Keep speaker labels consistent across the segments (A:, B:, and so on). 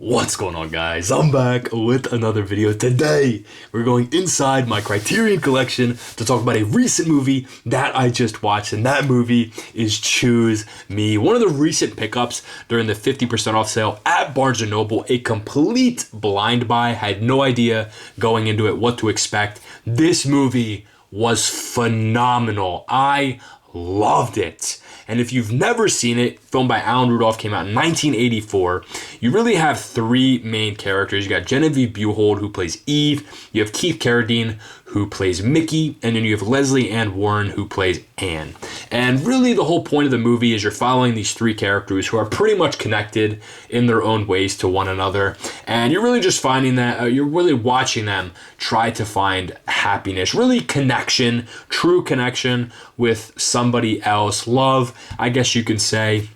A: What's going on, guys? I'm back with another video. Today, we're going inside my Criterion Collection to talk about a recent movie that I just watched, and that movie is Choose Me. One of the recent pickups during the 50% off sale at Barnes & Noble, a complete blind buy. Had no idea going into it what to expect. This movie was phenomenal. I loved it. And if you've never seen it, filmed by Alan Rudolph, came out in 1984. You really have three main characters. You got Genevieve Buchholz, who plays Eve. You have Keith Carradine, who plays Mickey. And then you have Leslie Ann Warren, who plays Anne. And really the whole point of the movie is you're following these three characters who are pretty much connected in their own ways to one another. And you're really just finding that, you're really watching them try to find happiness, really connection, true connection with somebody else. Love, I guess you can say.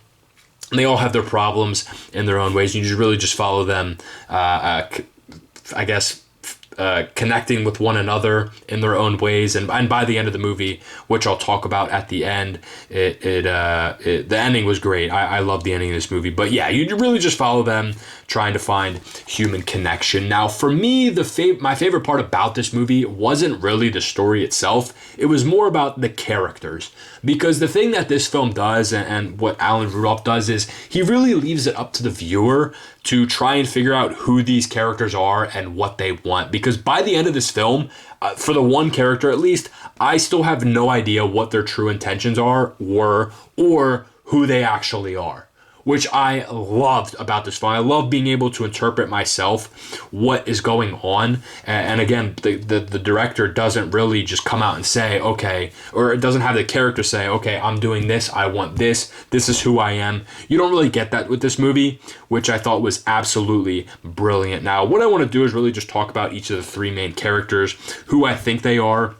A: They all have their problems in their own ways. You just really just follow them, connecting with one another in their own ways. And by the end of the movie, which I'll talk about at the end, the ending was great. I love the ending of this movie. But yeah, you really just follow them trying to find human connection. Now, for me, my favorite part about this movie wasn't really the story itself. It was more about the characters. Because the thing that this film does, and what Alan Rudolph does, is he really leaves it up to the viewer to try and figure out who these characters are and what they want. Because by the end of this film, for the one character at least, I still have no idea what their true intentions were, or who they actually are, which I loved about this film. I love being able to interpret myself what is going on. And again, the director doesn't really just come out and say, okay, or it doesn't have the character say, okay, I'm doing this, I want this is who I am. You don't really get that with this movie, which I thought was absolutely brilliant. Now, what I want to do is really just talk about each of the three main characters, who I think they are,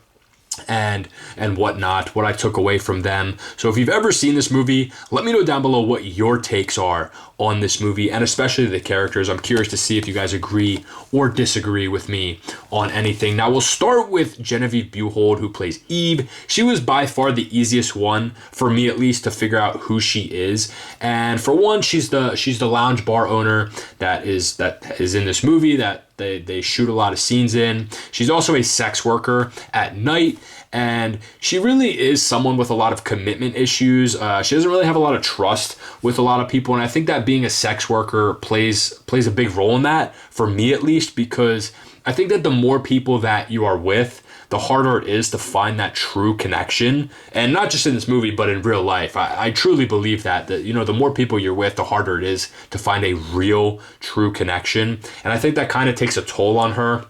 A: and whatnot, what I took away from them. So if you've ever seen this movie, let me know down below what your takes are on this movie, and especially the characters. I'm curious to see if you guys agree or disagree with me on anything. Now, we'll start with Genevieve Buchholz, who plays Eve. She was by far the easiest one, for me at least, to figure out who she is. And for one, she's the lounge bar owner that is in this movie that they shoot a lot of scenes in. She's also a sex worker at night, and she really is someone with a lot of commitment issues. She doesn't really have a lot of trust with a lot of people, and I think that being a sex worker plays a big role in that, for me at least, because I think that the more people that you are with, the harder it is to find that true connection. And not just in this movie, but in real life. I truly believe that the more people you're with, the harder it is to find a real, true connection. And I think that kind of takes a toll on her,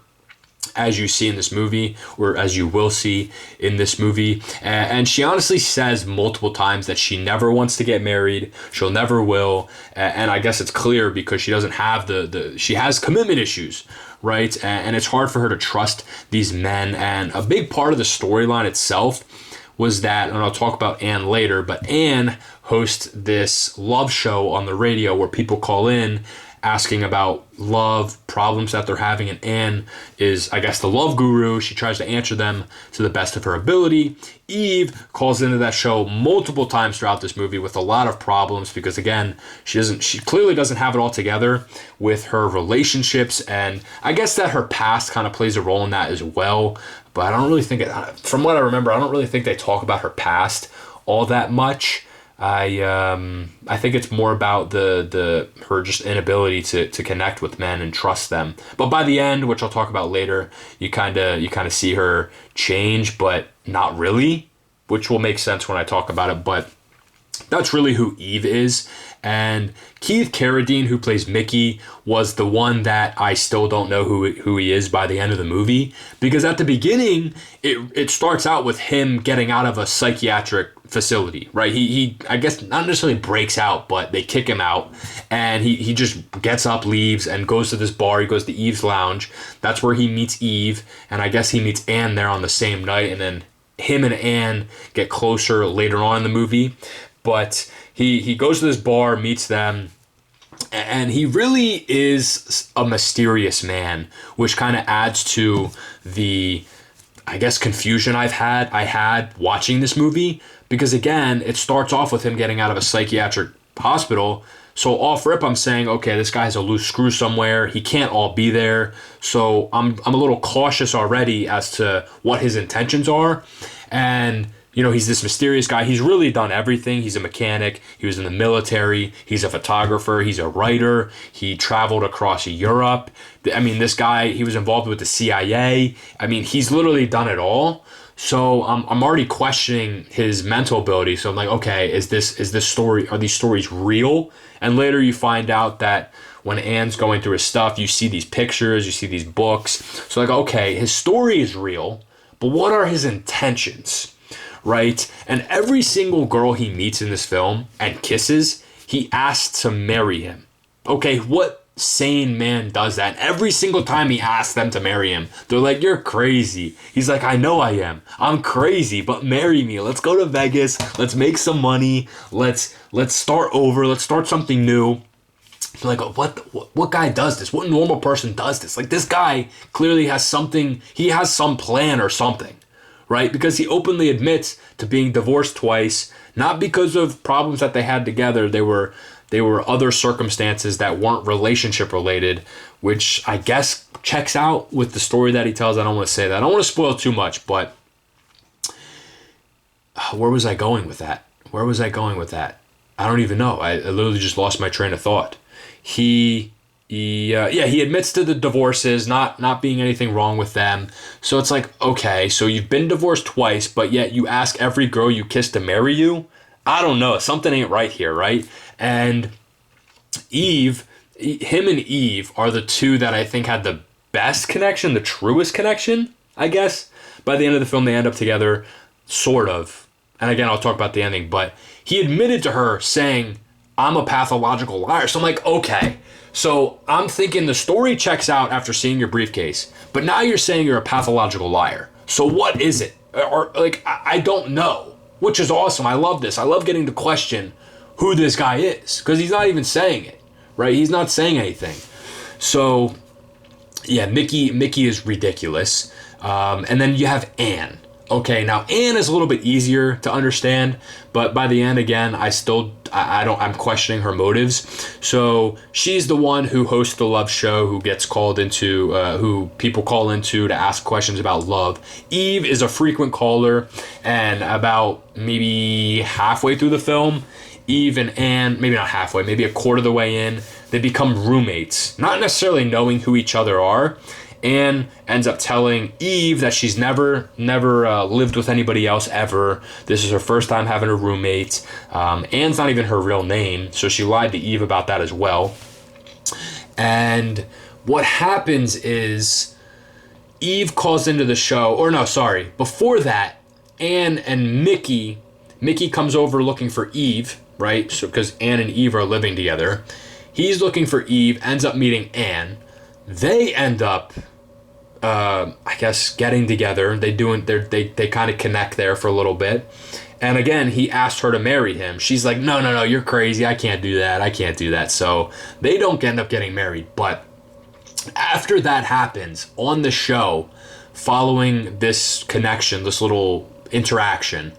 A: as you see in this movie, or as you will see in this movie. And she honestly says multiple times that she never wants to get married. She'll never will. And I guess it's clear because she doesn't have she has commitment issues, right? And it's hard for her to trust these men. And a big part of the storyline itself was that, and I'll talk about Anne later, but Anne hosts this love show on the radio where people call in asking about love, problems that they're having, and Anne is, I guess, the love guru. She tries to answer them to the best of her ability. Eve calls into that show multiple times throughout this movie with a lot of problems because, again, she clearly doesn't have it all together with her relationships, and I guess that her past kind of plays a role in that as well, but I don't really think from what I remember, I don't really think they talk about her past all that much. I think it's more about her just inability to connect with men and trust them. But by the end, which I'll talk about later, you kind of see her change, but not really, which will make sense when I talk about it. But that's really who Eve is. And Keith Carradine, who plays Mickey, was the one that I still don't know who he is by the end of the movie. Because at the beginning, it starts out with him getting out of a psychiatric facility, right? He I guess not necessarily breaks out, but they kick him out. And he just gets up, leaves, and goes to this bar. He goes to Eve's Lounge. That's where he meets Eve. And I guess he meets Anne there on the same night. And then him and Anne get closer later on in the movie. But he goes to this bar, meets them, and he really is a mysterious man, which kind of adds to the, I guess, confusion I had watching this movie. Because again, it starts off with him getting out of a psychiatric hospital So off rip, I'm saying, okay, this guy has a loose screw somewhere. He can't all be there. So I'm a little cautious already as to what his intentions are. And, you know, he's this mysterious guy. He's really done everything. He's a mechanic. He was in the military. He's a photographer. He's a writer. He traveled across Europe. I mean, this guy, he was involved with the CIA. I mean, he's literally done it all. So I'm already questioning his mental ability. So I'm like, okay, are these stories real? And later you find out that when Anne's going through his stuff, you see these pictures, you see these books. So like, okay, his story is real, but what are his intentions, right? And every single girl he meets in this film and kisses, he asks to marry him. Okay, what sane man does that? And every single time he asks them to marry him, they're like, you're crazy. He's like, I know I am. I'm crazy, but marry me. Let's go to Vegas. Let's make some money. Let's start over. Let's start something new. Like, what guy does this? What normal person does this? Like, this guy clearly has something. He has some plan or something, right? Because he openly admits to being divorced twice, not because of problems that they had together. They were other circumstances that weren't relationship related, which I guess checks out with the story that he tells. I don't want to say that. I don't want to spoil too much, but where was I going with that? I don't even know. I literally just lost my train of thought. He admits to the divorces, not being anything wrong with them. So it's like, okay, so you've been divorced twice, but yet you ask every girl you kiss to marry you? I don't know. Something ain't right here, right? And him and Eve are the two that I think had the best connection, the truest connection, I guess. By the end of the film, they end up together, sort of. And again, I'll talk about the ending, but he admitted to her saying, I'm a pathological liar. So I'm like, okay. So I'm thinking the story checks out after seeing your briefcase, but now you're saying you're a pathological liar. So what is it? Or like, I don't know. Which is awesome. I love this. I love getting to question who this guy is, because he's not even saying it, right? He's not saying anything. So, yeah, Mickey is ridiculous. And then you have Anne. Okay, now Anne is a little bit easier to understand, but by the end, again, I'm questioning her motives. So she's the one who hosts the love show, who gets called into, who people call into to ask questions about love. Eve is a frequent caller, and about maybe halfway through the film, Eve and Anne, maybe not halfway, maybe a quarter of the way in, they become roommates, not necessarily knowing who each other are. Anne ends up telling Eve that she's never lived with anybody else ever. This is her first time having a roommate. Anne's not even her real name, so she lied to Eve about that as well. And what happens is Eve calls into the show, or no, sorry, before that, Anne and Mickey comes over looking for Eve, right? So because Anne and Eve are living together. He's looking for Eve, ends up meeting Anne. They end up I guess getting together. They kind of connect there for a little bit. And again, he asked her to marry him. She's like, no, you're crazy. I can't do that. So they don't end up getting married. But after that happens on the show, following this connection, this little interaction,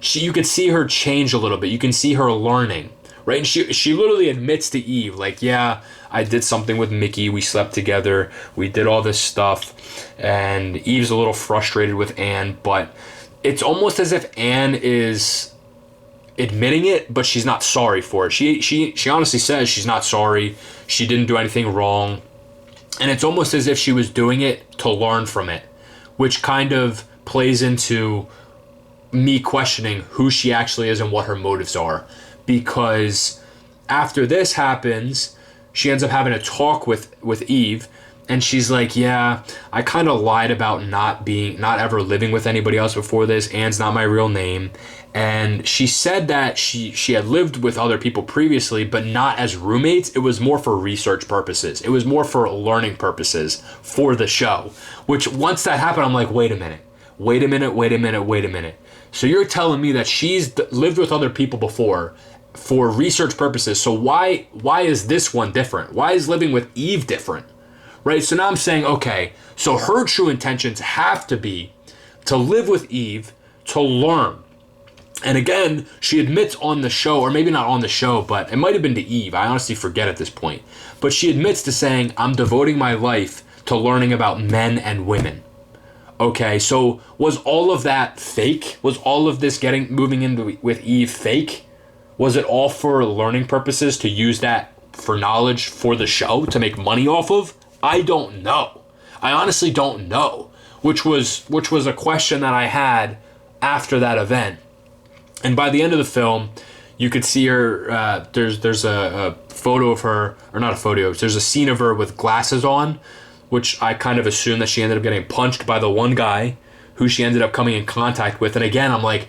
A: you could see her change a little bit. You can see her learning, right? And she literally admits to Eve, like, yeah, I did something with Mickey. We slept together. We did all this stuff. And Eve's a little frustrated with Anne, but it's almost as if Anne is admitting it, but she's not sorry for it. She honestly says she's not sorry. She didn't do anything wrong. And it's almost as if she was doing it to learn from it, which kind of plays into me questioning who she actually is and what her motives are. Because after this happens, she ends up having a talk with Eve, and she's like, yeah, I kind of lied about not ever living with anybody else before this. Anne's not my real name. And she said that she had lived with other people previously, but not as roommates. It was more for research purposes. It was more for learning purposes for the show. Which once that happened, I'm like, wait a minute. So you're telling me that she's lived with other people before for research purposes. So why is this one different? Why is living with Eve different? Right? So now I'm saying, okay, so her true intentions have to be to live with Eve, to learn. And again, she admits on the show, or maybe not on the show, but it might have been to Eve. I honestly forget at this point. But she admits to saying, I'm devoting my life to learning about men and women. Okay, so was all of that fake? Was all of this moving in with Eve fake? Was it all for learning purposes, to use that for knowledge for the show, to make money off of? I don't know. I honestly don't know. Which was a question that I had after that event. And by the end of the film, you could see her, there's a photo of her, or not a photo, there's a scene of her with glasses on, which I kind of assumed that she ended up getting punched by the one guy who she ended up coming in contact with. And again, I'm like,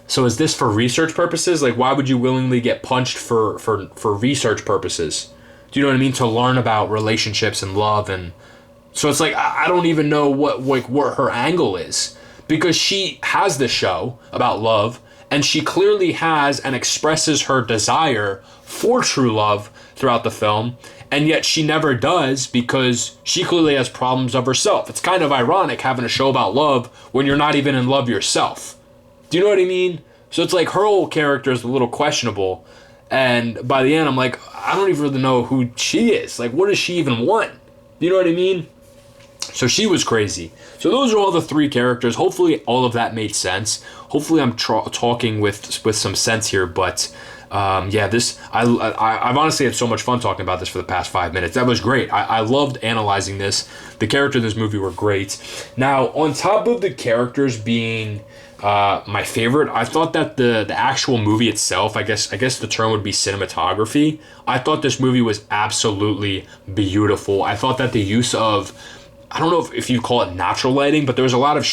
A: so is this for research purposes? Like, why would you willingly get punched for research purposes? Do you know what I mean? To learn about relationships and love. And so it's like, I don't even know what her angle is, because she has this show about love, and she clearly has and expresses her desire for true love throughout the film, and yet she never does, because she clearly has problems of herself. It's kind of ironic having a show about love when you're not even in love yourself. Do you know what I mean? So it's like her whole character is a little questionable, and by the end I'm like, I don't even really know who she is. Like, what does she even want? Do you know what I mean? So she was crazy. So those are all the three characters. Hopefully all of that made sense. Hopefully I'm talking with some sense here. But yeah, I've honestly had so much fun talking about this for the past 5 minutes. That was great. I loved analyzing this. The characters in this movie were great. Now, on top of the characters being my favorite, I thought that the actual movie itself, I guess the term would be cinematography. I thought this movie was absolutely beautiful. I thought that the use of, I don't know if you call it natural lighting, but there was a lot of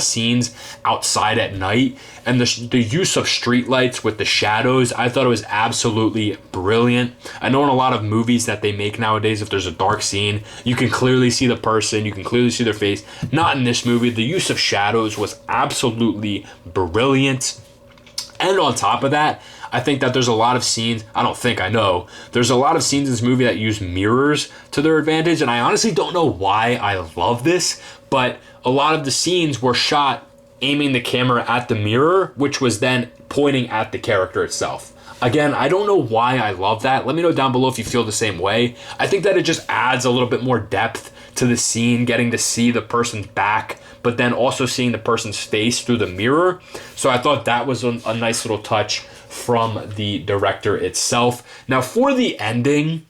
A: scenes outside at night, and the use of street lights with the shadows, I thought it was absolutely brilliant. I know in a lot of movies that they make nowadays, if there's a dark scene, you can clearly see the person, you can clearly see their face. Not in this movie. The use of shadows was absolutely brilliant. And on top of that, I think that there's a lot of scenes, I know, there's a lot of scenes in this movie that use mirrors to their advantage, and I honestly don't know why I love this, but a lot of the scenes were shot aiming the camera at the mirror, which was then pointing at the character itself. Again, I don't know why I love that. Let me know down below if you feel the same way. I think that it just adds a little bit more depth to the scene, getting to see the person's back, but then also seeing the person's face through the mirror. So I thought that was a nice little touch from the director itself. Now for the ending,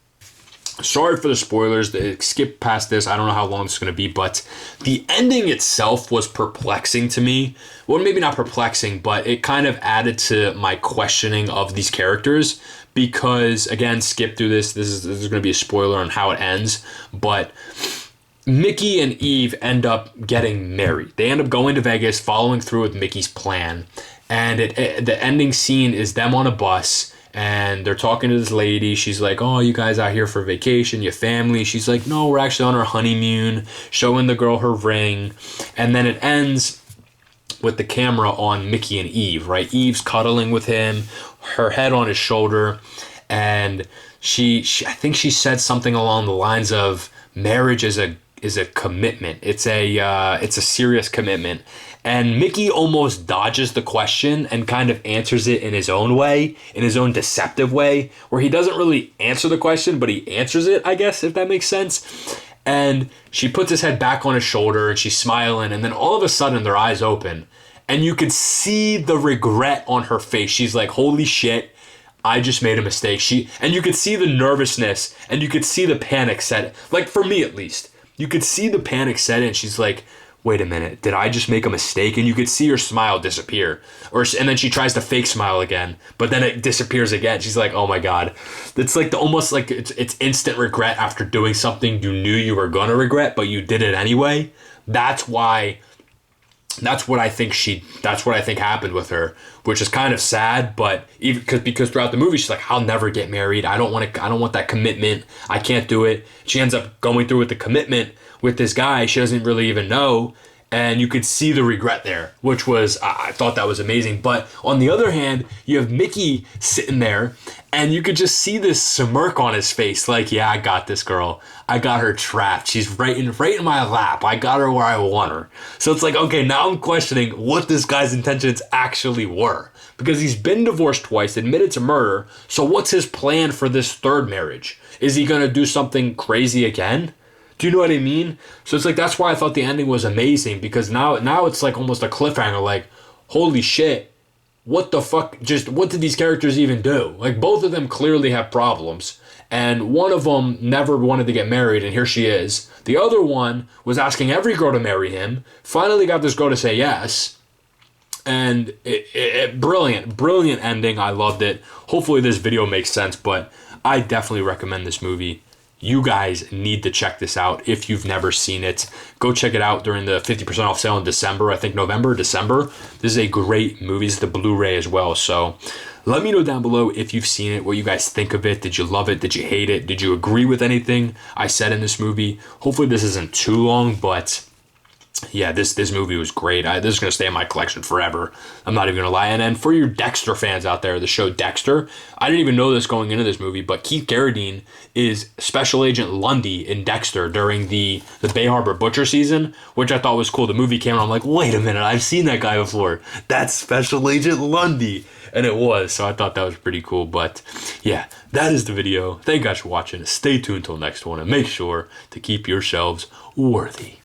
A: sorry for the spoilers, skip past this, I don't know how long it's going to be, but the ending itself was perplexing to me. Well, maybe not perplexing, but it kind of added to my questioning of these characters, because again, skip through this is going to be a spoiler on how it ends, but Mickey and Eve end up getting married. They end up going to Vegas, following through with Mickey's plan. And the ending scene is them on a bus, and they're talking to this lady. She's like, oh, you guys out here for vacation, your family? She's like, no, we're actually on our honeymoon, showing the girl her ring. And then it ends with the camera on Mickey and Eve, right? Eve's cuddling with him, her head on his shoulder. And she I think she said something along the lines of, marriage is a commitment. It's a serious commitment. And Mickey almost dodges the question and kind of answers it in his own way, in his own deceptive way, where he doesn't really answer the question, but he answers it, I guess, if that makes sense. And she puts his head back on his shoulder, and she's smiling, and then all of a sudden their eyes open, and you could see the regret on her face. She's like, holy shit, I just made a mistake. And you could see the nervousness, and you could see the panic set, like for me at least. You could see the panic set in. She's like, wait a minute, did I just make a mistake? And you could see her smile disappear. And then she tries to fake smile again, but then it disappears again. She's like, oh my God. It's like almost like it's instant regret after doing something you knew you were going to regret, but you did it anyway. That's what I think happened with her, which is kind of sad, but even because throughout the movie she's like, I'll never get married. I don't want that commitment. I can't do it. She ends up going through with the commitment with this guy she doesn't really even know, and you could see the regret there, which was, I thought that was amazing. But on the other hand, you have Mickey sitting there, and you could just see this smirk on his face, like, yeah, I got this girl. I got her trapped. She's right in my lap. I got her where I want her. So it's like, okay, now I'm questioning what this guy's intentions actually were. Because he's been divorced twice, admitted to murder, so what's his plan for this third marriage? Is he going to do something crazy again? Do you know what I mean? So it's like, that's why I thought the ending was amazing, because now it's like almost a cliffhanger, like, holy shit, what the fuck, just what did these characters even do? Like, both of them clearly have problems, and one of them never wanted to get married, and here she is. The other one was asking every girl to marry him, finally got this girl to say yes, and brilliant ending. I loved it. Hopefully this video makes sense, but I definitely recommend this movie. You guys need to check this out if you've never seen it. Go check it out during the 50% off sale in December. I think December. This is a great movie. It's the Blu-ray as well. So let me know down below if you've seen it, what you guys think of it. Did you love it? Did you hate it? Did you agree with anything I said in this movie? Hopefully this isn't too long, but yeah, this movie was great. This is going to stay in my collection forever. I'm not even going to lie. And then for you Dexter fans out there, the show Dexter, I didn't even know this going into this movie, but Keith Carradine is Special Agent Lundy in Dexter during the Bay Harbor Butcher season, which I thought was cool. The movie came out, I'm like, wait a minute, I've seen that guy before. That's Special Agent Lundy. And it was, so I thought that was pretty cool. But yeah, that is the video. Thank you guys for watching. Stay tuned till next one, and make sure to keep yourselves worthy.